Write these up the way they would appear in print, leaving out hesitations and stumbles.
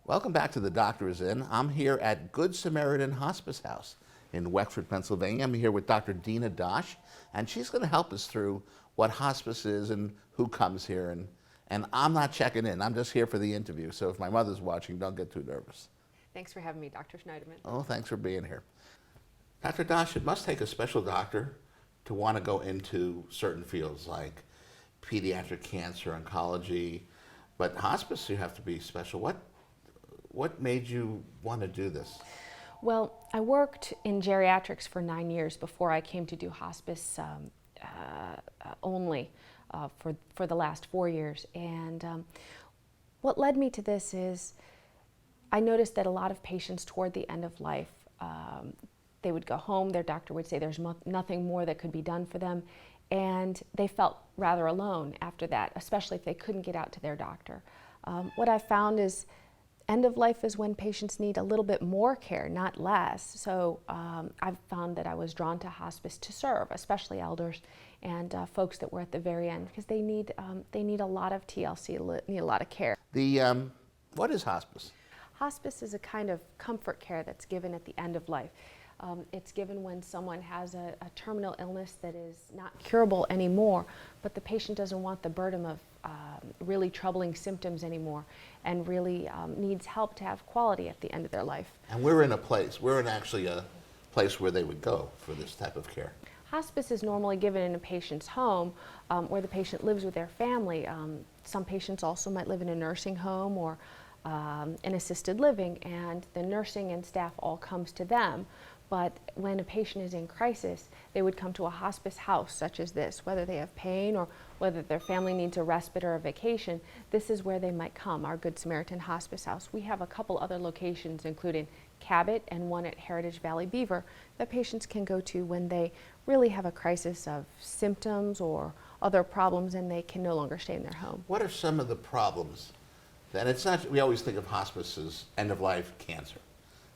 Welcome back to The Doctor Is In. I'm here at Good Samaritan Hospice House in Wexford, Pennsylvania. I'm here with Dr. Dina Dosh, and she's going to help us through what hospice is and who comes here. And I'm not checking in. I'm just here for the interview. So if my mother's watching, don't get too nervous. Thanks for having me, Dr. Schneiderman. Oh, thanks for being here. Dr. Dosh, it must take a special doctor to want to go into certain fields like pediatric cancer, oncology, but hospice, you have to be special. What made you want to do this? Well, I worked in geriatrics for 9 years before I came to do hospice only for the last 4 years. And what led me to this is I noticed that a lot of patients toward the end of life, they would go home, their doctor would say there's nothing more that could be done for them, and they felt rather alone after that, especially if they couldn't get out to their doctor. What I found is end of life is when patients need a little bit more care, not less. So I've found that I was drawn to hospice to serve, especially elders and folks that were at the very end, because they need a lot of TLC, need a lot of care. What is hospice? Hospice is a kind of comfort care that's given at the end of life. It's given when someone has a terminal illness that is not curable anymore, but the patient doesn't want the burden of really troubling symptoms anymore and really needs help to have quality at the end of their life. And we're actually a place where they would go for this type of care. Hospice is normally given in a patient's home where the patient lives with their family. Some patients also might live in a nursing home or in assisted living, and the nursing and staff all comes to them. But when a patient is in crisis, they would come to a hospice house such as this, whether they have pain or whether their family needs a respite or a vacation. This is where they might come, our Good Samaritan Hospice House. We have a couple other locations, including Cabot and one at Heritage Valley Beaver, that patients can go to when they really have a crisis of symptoms or other problems and they can no longer stay in their home. What are some of the problems? And it's not, we always think of hospice as end-of-life cancer,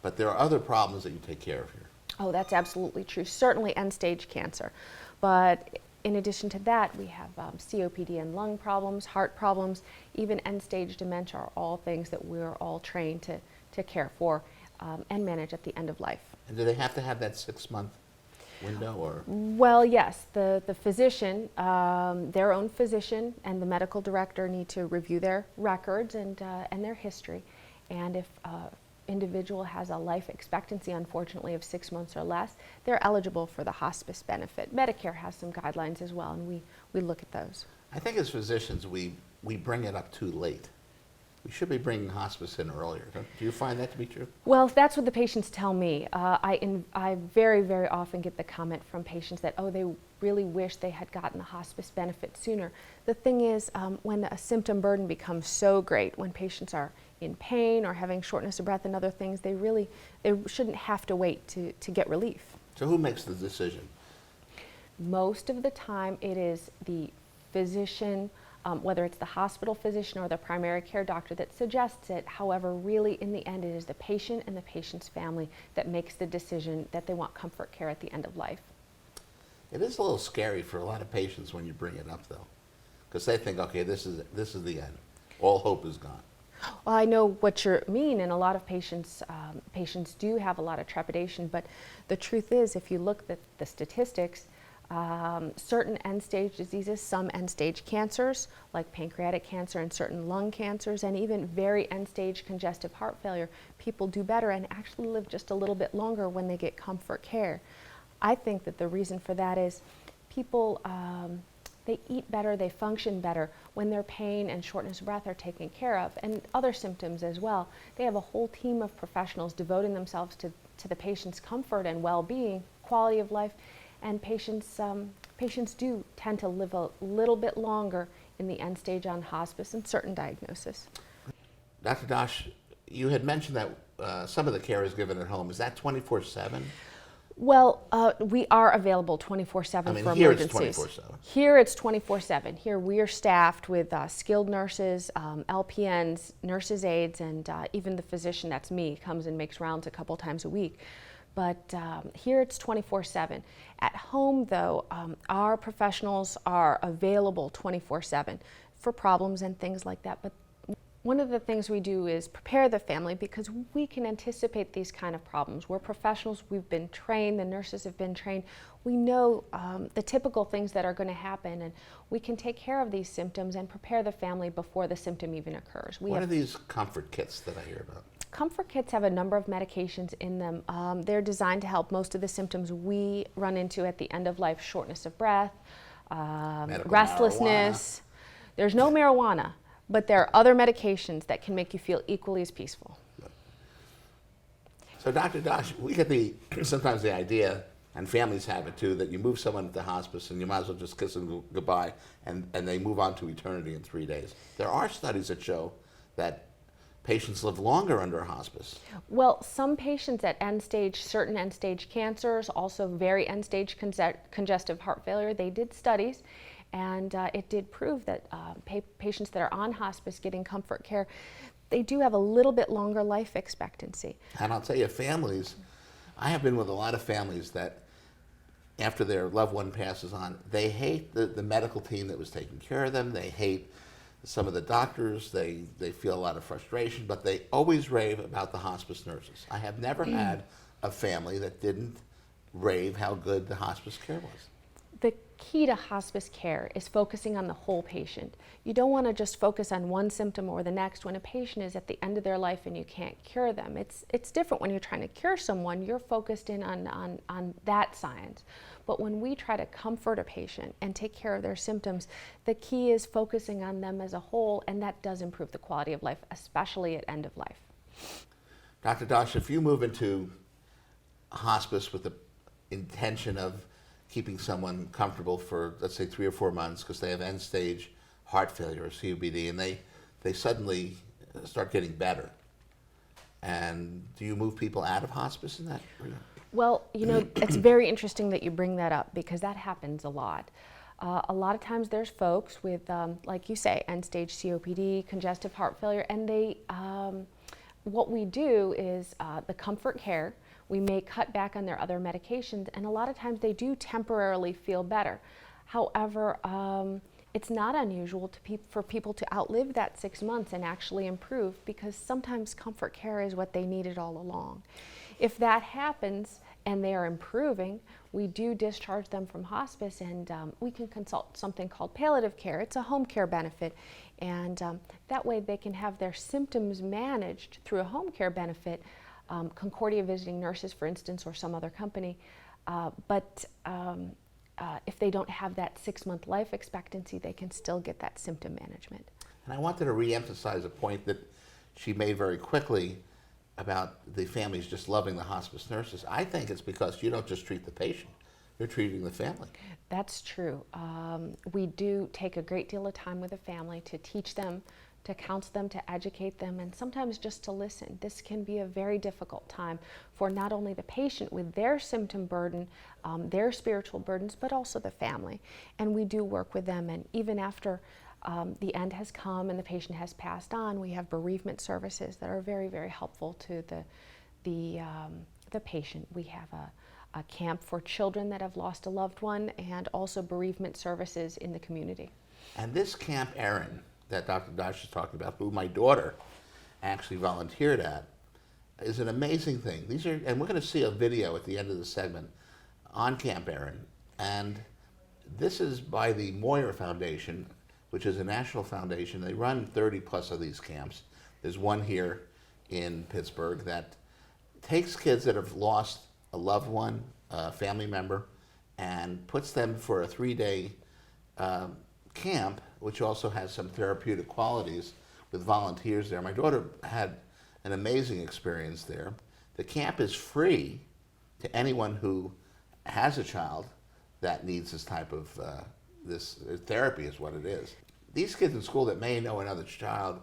but there are other problems that you take care of here. Oh, that's absolutely true. Certainly end-stage cancer. But in addition to that, we have COPD and lung problems, heart problems, even end-stage dementia are all things that we're all trained to care for and manage at the end of life. And do they have to have that 6-month window, or? Well, yes. The physician, their own physician and the medical director need to review their records and their history. And if individual has a life expectancy, unfortunately, of 6 months or less, they're eligible for the hospice benefit. Medicare has some guidelines as well, and we look at those. I think as physicians, we bring it up too late. We should be bringing hospice in earlier. Do you find that to be true? Well, that's what the patients tell me. I very, very often get the comment from patients that, oh, they really wish they had gotten the hospice benefit sooner. The thing is, when a symptom burden becomes so great, when patients are in pain or having shortness of breath and other things, they shouldn't have to wait to get relief. So who makes the decision? Most of the time it is the physician, whether it's the hospital physician or the primary care doctor that suggests it. However, really in the end it is the patient and the patient's family that makes the decision that they want comfort care at the end of life. It is a little scary for a lot of patients when you bring it up, though, because they think, okay, this is the end. All hope is gone. Well, I know what you mean, and a lot of patients do have a lot of trepidation, but the truth is, if you look at the statistics, certain end-stage diseases, some end-stage cancers, like pancreatic cancer and certain lung cancers, and even very end-stage congestive heart failure, people do better and actually live just a little bit longer when they get comfort care. I think that the reason for that is people, they eat better, they function better when their pain and shortness of breath are taken care of, and other symptoms as well. They have a whole team of professionals devoting themselves to the patient's comfort and well-being, quality of life, and patients do tend to live a little bit longer in the end stage on hospice and certain diagnoses. Dr. Dosh, you had mentioned that some of the care is given at home. Is that 24/7? Well, we are available 24/7 for here emergencies. It's 24/7. Here it's 24/7. Here we are staffed with skilled nurses, LPNs, nurses' aides, and even the physician, that's me, comes and makes rounds a couple times a week. But here it's 24/7. At home, though, our professionals are available 24/7 for problems and things like that. But One of the things we do is prepare the family because we can anticipate these kind of problems. We're professionals, we've been trained, the nurses have been trained. We know the typical things that are going to happen, and we can take care of these symptoms and prepare the family before the symptom even occurs. What are these comfort kits that I hear about? Comfort kits have a number of medications in them. They're designed to help most of the symptoms we run into at the end of life: shortness of breath, restlessness. Marijuana. There's no marijuana, but there are other medications that can make you feel equally as peaceful. So Dr. Dosh, we get sometimes the idea, and families have it too, that you move someone to hospice and you might as well just kiss them goodbye and they move on to eternity in 3 days. There are studies that show that patients live longer under a hospice. Well, some patients at certain end-stage cancers, also very end-stage congestive heart failure, they did studies, and it did prove that patients that are on hospice getting comfort care, they do have a little bit longer life expectancy. And I'll tell you, families, I have been with a lot of families that after their loved one passes on, they hate the medical team that was taking care of them, they hate some of the doctors, they feel a lot of frustration, but they always rave about the hospice nurses. I have never had a family that didn't rave how good the hospice care was. The key to hospice care is focusing on the whole patient. You don't want to just focus on one symptom or the next when a patient is at the end of their life and you can't cure them. It's different when you're trying to cure someone, you're focused in on that science. But when we try to comfort a patient and take care of their symptoms, the key is focusing on them as a whole, and that does improve the quality of life, especially at end of life. Dr. Dosh, if you move into hospice with the intention of keeping someone comfortable for, let's say, 3 or 4 months because they have end-stage heart failure or COPD, and they suddenly start getting better, and do you move people out of hospice in that regard? Well, you know, it's very interesting that you bring that up because that happens a lot. A lot of times there's folks with, like you say, end-stage COPD, congestive heart failure, and what we do is the comfort care. We may cut back on their other medications, and a lot of times they do temporarily feel better. However, it's not unusual for people to outlive that 6 months and actually improve, because sometimes comfort care is what they needed all along. If that happens and they are improving, we do discharge them from hospice, and we can consult something called palliative care. It's a home care benefit, and that way they can have their symptoms managed through a home care benefit. Concordia Visiting Nurses, for instance, or some other company, but if they don't have that 6-month life expectancy, they can still get that symptom management. And I wanted to re-emphasize a point that she made very quickly about the families just loving the hospice nurses. I think it's because you don't just treat the patient, you're treating the family. That's true. We do take a great deal of time with the family to teach them, to counsel them, to educate them, and sometimes just to listen. This can be a very difficult time for not only the patient with their symptom burden, their spiritual burdens, but also the family. And we do work with them, and even after the end has come and the patient has passed on, we have bereavement services that are very, very helpful to the patient. We have a camp for children that have lost a loved one, and also bereavement services in the community. And this Camp Erin that Dr. Dosh is talking about, who my daughter actually volunteered at, is an amazing thing. And we're going to see a video at the end of the segment on Camp Erin, and this is by the Moyer Foundation, which is a national foundation. They run 30 plus of these camps. There's one here in Pittsburgh that takes kids that have lost a loved one, a family member, and puts them for a 3-day camp, which also has some therapeutic qualities with volunteers there. My daughter had an amazing experience there. The camp is free to anyone who has a child that needs this type of this therapy is what it is. These kids in school that may know another child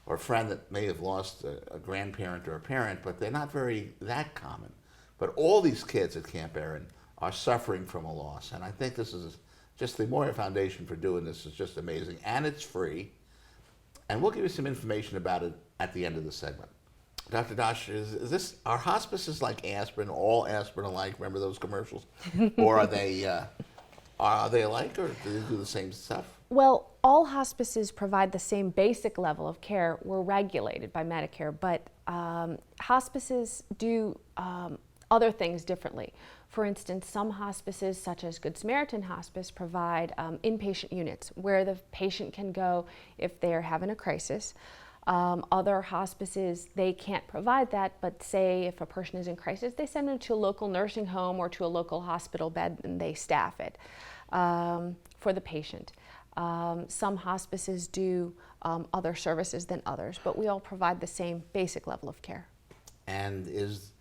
or friend that may have lost a grandparent or a parent, but they're not that common. But all these kids at Camp Erin are suffering from a loss, and I think this is just the Moyer Foundation for doing this is just amazing, and it's free. And we'll give you some information about it at the end of the segment. Dr. Dosh, are hospices like aspirin, all aspirin alike? Remember those commercials? Or are they alike, or do they do the same stuff? Well, all hospices provide the same basic level of care. We're regulated by Medicare, but hospices do other things differently. For instance, some hospices, such as Good Samaritan Hospice, provide inpatient units where the patient can go if they're having a crisis. Other hospices, they can't provide that, but say if a person is in crisis, they send them to a local nursing home or to a local hospital bed and they staff it for the patient. Some hospices do other services than others, but we all provide the same basic level of care. And is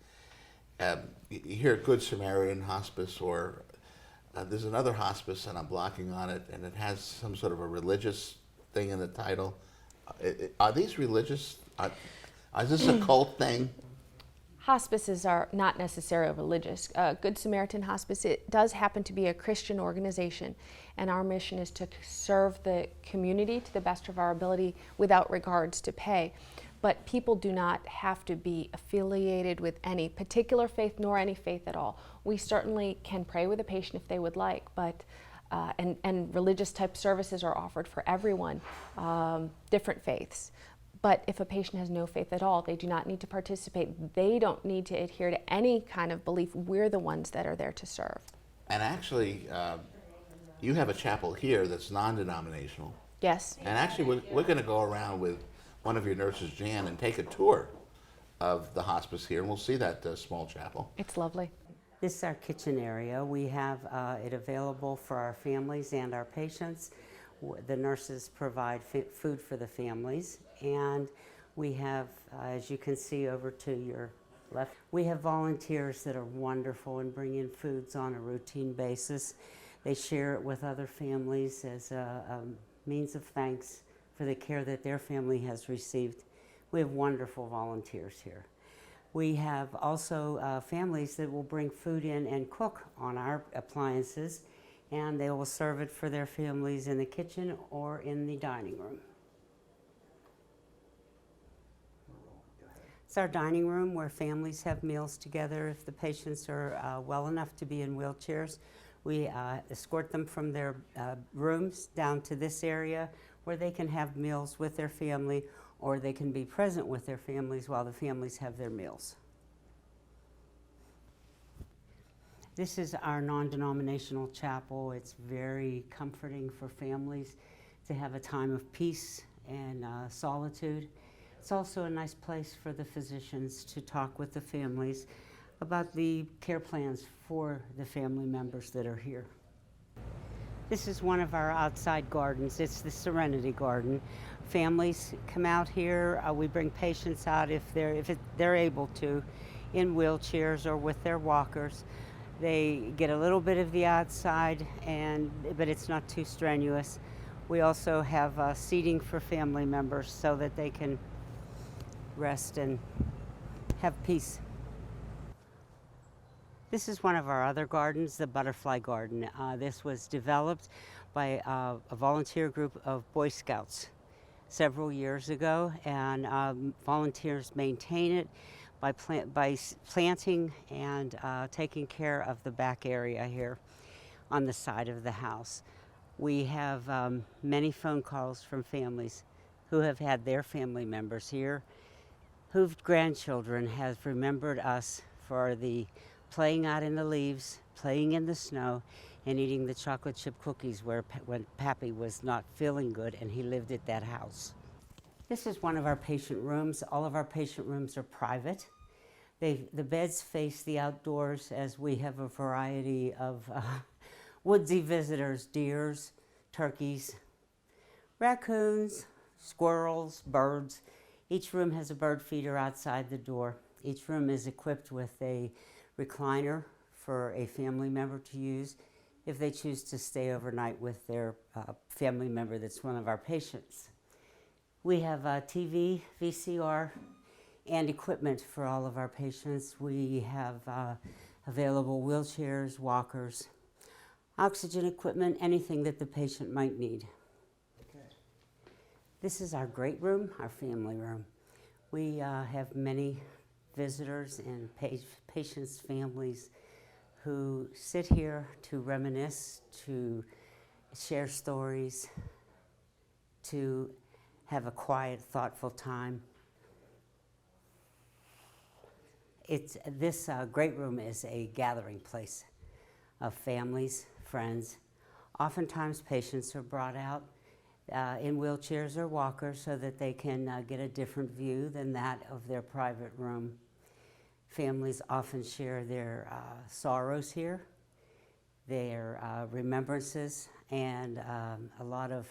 here at Good Samaritan Hospice, or there's another hospice and I'm blocking on it, and it has some sort of a religious thing in the title. Are these religious? Is this a cult thing? Hospices are not necessarily religious. Good Samaritan Hospice, it does happen to be a Christian organization, and our mission is to serve the community to the best of our ability without regards to pay. But people do not have to be affiliated with any particular faith nor any faith at all. We certainly can pray with a patient if they would like, but and religious type services are offered for everyone, different faiths. But if a patient has no faith at all, they do not need to participate. They don't need to adhere to any kind of belief. We're the ones that are there to serve. And actually, you have a chapel here that's non-denominational. Yes. And actually, we're going to go around with one of your nurses, Jan, and take a tour of the hospice here, and we'll see that small chapel. It's lovely. This is our kitchen area. We have it available for our families and our patients. The nurses provide food for the families, and we have, as you can see over to your left, we have volunteers that are wonderful and bring in foods on a routine basis. They share it with other families as a means of thanks for the care that their family has received. We have wonderful volunteers here. We have also families that will bring food in and cook on our appliances, and they will serve it for their families in the kitchen or in the dining room. It's our dining room where families have meals together. If the patients are well enough to be in wheelchairs, we escort them from their rooms down to this area where they can have meals with their family, or they can be present with their families while the families have their meals. This is our non-denominational chapel. It's very comforting for families to have a time of peace and solitude. It's also a nice place for the physicians to talk with the families about the care plans for the family members that are here. This is one of our outside gardens. It's the Serenity Garden. Families come out here. We bring patients out if they're able to, in wheelchairs or with their walkers. They get a little bit of the outside, but it's not too strenuous. We also have seating for family members so that they can rest and have peace. This is one of our other gardens, the Butterfly Garden. This was developed by a volunteer group of Boy Scouts several years ago, and volunteers maintain it by planting and taking care of the back area here on the side of the house. We have many phone calls from families who have had their family members here, whose grandchildren have remembered us for the playing out in the leaves, playing in the snow, and eating the chocolate chip cookies when Pappy was not feeling good and he lived at that house. This is one of our patient rooms. All of our patient rooms are private. The beds face the outdoors, as we have a variety of woodsy visitors, deers, turkeys, raccoons, squirrels, birds. Each room has a bird feeder outside the door. Each room is equipped with a recliner for a family member to use if they choose to stay overnight with their family member that's one of our patients. We have TV, VCR, and equipment for all of our patients. We have available wheelchairs, walkers, oxygen equipment, anything that the patient might need. Okay. This is our great room, our family room. We have many visitors and patients' families who sit here to reminisce, to share stories, to have a quiet, thoughtful time. This great room is a gathering place of families, friends. Oftentimes patients are brought out in wheelchairs or walkers so that they can get a different view than that of their private room. Families often share their sorrows here, their remembrances, and a lot of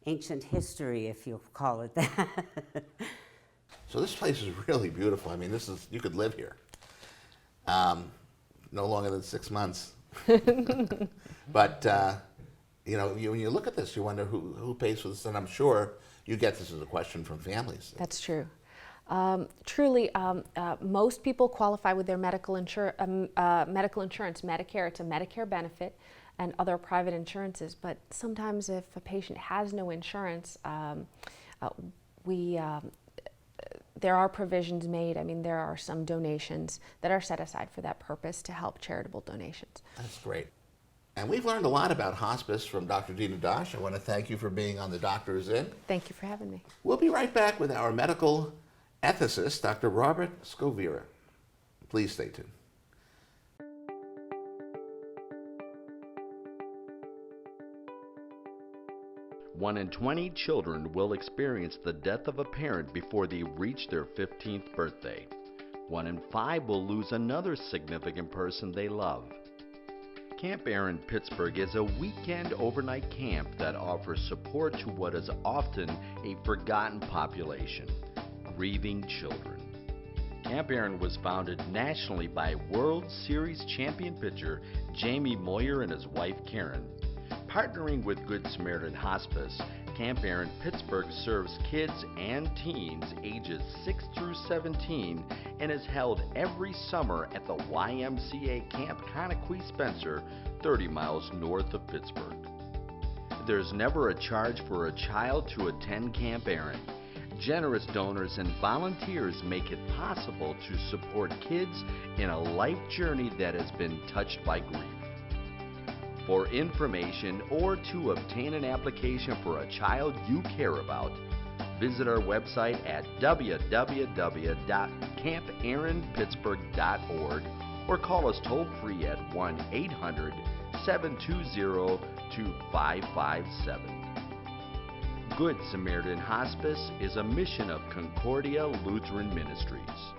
ancient history, if you'll call it that. So this place is really beautiful. I mean, you could live here. No longer than 6 months. But, when you look at this, you wonder who pays for this, and I'm sure you get this as a question from families. That's true. Truly, most people qualify with their medical insurance, Medicare. It's a Medicare benefit, and other private insurances. But sometimes if a patient has no insurance, there are provisions made. I mean, there are some donations that are set aside for that purpose to help charitable donations. That's great. And we've learned a lot about hospice from Dr. Dina Dosh. I want to thank you for being on The Doctor Is In. Thank you for having me. We'll be right back with our medical ethicist, Dr. Robert Scovira. Please stay tuned. One in 20 children will experience the death of a parent before they reach their 15th birthday. 1 in 5 will lose another significant person they love. Camp Erin Pittsburgh is a weekend overnight camp that offers support to what is often a forgotten population, grieving children. Camp Erin was founded nationally by World Series champion pitcher Jamie Moyer and his wife Karen. Partnering with Good Samaritan Hospice, Camp Erin Pittsburgh serves kids and teens ages 6 through 17 and is held every summer at the YMCA Camp Conaquee Spencer, 30 miles north of Pittsburgh. There's never a charge for a child to attend Camp Erin. Generous donors and volunteers make it possible to support kids in a life journey that has been touched by grief. For information or to obtain an application for a child you care about, visit our website at www.camperinpittsburgh.org or call us toll-free at 1-800-720-2557. Good Samaritan Hospice is a mission of Concordia Lutheran Ministries.